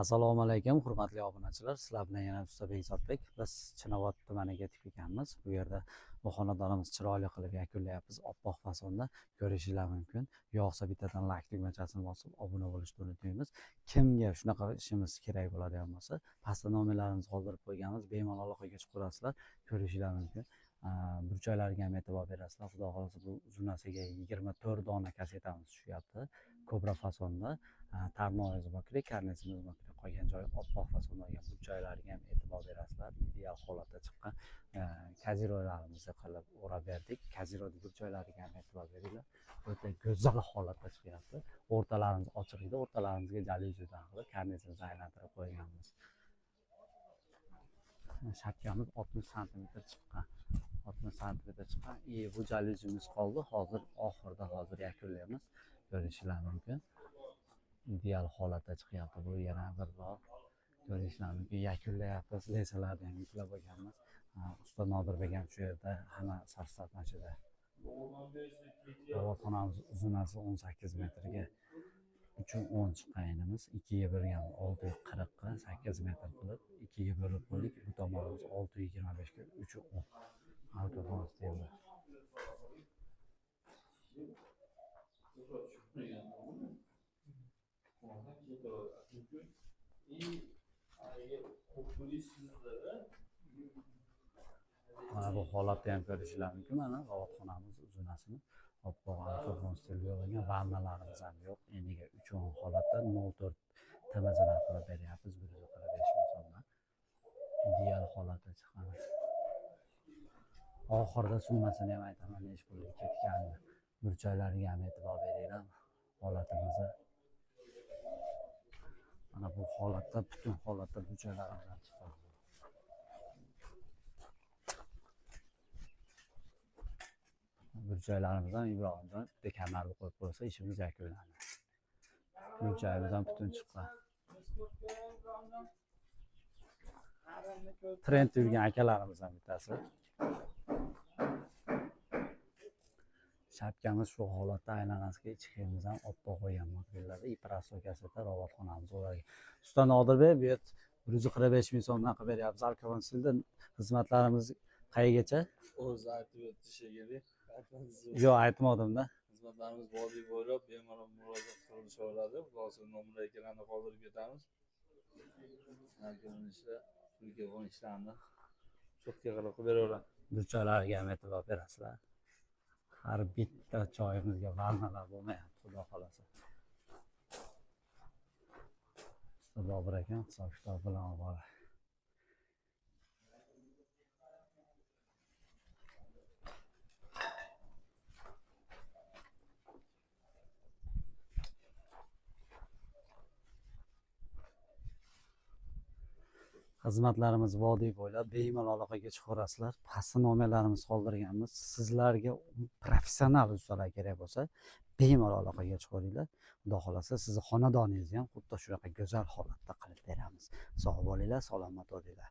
Assalomu alaykum, hurmatli obunachilar. Sizlar bilan yana usta Bekzodbek. Biz Chinobod tumaniga yetib kelganmiz. Bu yerda bu xonadonimiz chiroyli qilib yakunlayapmiz. Oppoq fasonda ko'rishingiz mumkin. Yo'qsa bittadan like tugmachasini bosib obuna bo'lishni unutmaymiz. Kimga shunaqa ishimiz kerak bo'ladigan bo'lsa, pastda nomerlarimizni qoldirib qo'yganmiz. Bemalol aloqaga chiqib ko'rasizlar, ko'rishingiz mumkin. Burchaklarga ham e'tibor berasizlar. Xudo xolasa bu uzunasiga 24 dona kasetamiz tushyapti. Kobra fasonda. Tarmoyimiz bor kerak, karnesimiz bor kerak. Qolgan joyi oppoq fasonda bo'lgan burchaklariga ham e'tibor berasizlar. Ideal holatda chiqqan kazirolarimizni qilib o'rab berdik. Kazirodi burchaklariga ham e'tibor beringlar. O'ta go'zal holatda chiqyapti. O'rtalarimiz ochiq edi. O'rtalarimizga jalyuzidan qilib karnesimizni aylantirib qo'yganmiz. Shapkamiz 60 sm chiqqan. 60 sm chiqqan. Bu jalyuzimiz qoldi. Hozir oxirida yakunlaymiz. Ko'rishingiz mumkin. Ideal holatda chiqyapti. Bu yana bir bor ko'rishingiz mumkin. Yakunlayapmiz. Lesalarni ham yuklab bo'lganmiz. Usta Nodirbek ham shu yerda hamma sarstatmachida. Xonamiz uzunasi 18 metrga 3.10 chiqqanimiz. 2 ga bo'lgan 640 ga 8 metr qilib 2 ga bo'lib qo'ydik. Bu tomonimiz 625 ga 3.10. Avtofons deydi. Mana bu holatda ham ko'rishingiz mumkin. Mana xonamiz uzunasini oppoq avtofon stilga bo'lgan, vannalarimiz ham yo'q. Eniga 3.10 holatda 04 tamazalar qilib beryapmiz. 145 ming so'mdan. Ideal holatda chiqqan. Oxirida summasini ham aytaman, necha pulga ketganini. Burchaklariga ham e'tibor beringlar. Holatimizni mana bu holatda, butun holatda burchaklarimizdan chiqqan. Burchaklarimizdan Ibrohimjon bitta kamarni qo'yib qo'ysa, ishimiz yakunlandi. Burchagimizdan butun chiqqan. Trend yurgan akalarimizdan bittasi. Shapkamiz shu holatda, aylanasiga ichkimiz ham oppoq qo'ygan modellarda iprasto kaseta robotxonamiz o'ralgan. Usta Nodirbek bu yer 145 ming so'mdan qilib beryapmiz. Alkavon stilda xizmatlarimiz qayergacha? O'zi aytib o'tdi shekilli. Yo'q, aytmadim-da. Xizmatlarimiz vodiy bo'ylab bemalol murojaat qilishaveradi. Xulosa nomer ekranda qoldirib ketamiz. Ko'rinishda telefon ishlarni cho'tga qilib beraveradi. Burchaklariga ham e'tibor berasizlar. Har bitta joyimizga vannalar bo'lmayapti, xudo xolasa. Usta Bobur ekan, hisob-kitob bilan olib. Xizmatlarimiz vodiy bo'ylab bemalol aloqaga chiqaverasizlar. Pastda nomerlarimiz qoldirganmiz. Sizlarga professional ustalar kerak bo'lsa, bemalol aloqaga chiqaveringlar. Xudo xolasa sizni xonadoningizni ham xuddi shunaqa go'zal holatda qilib beramiz. Sog' bo'linglar, salomat bo'linglar.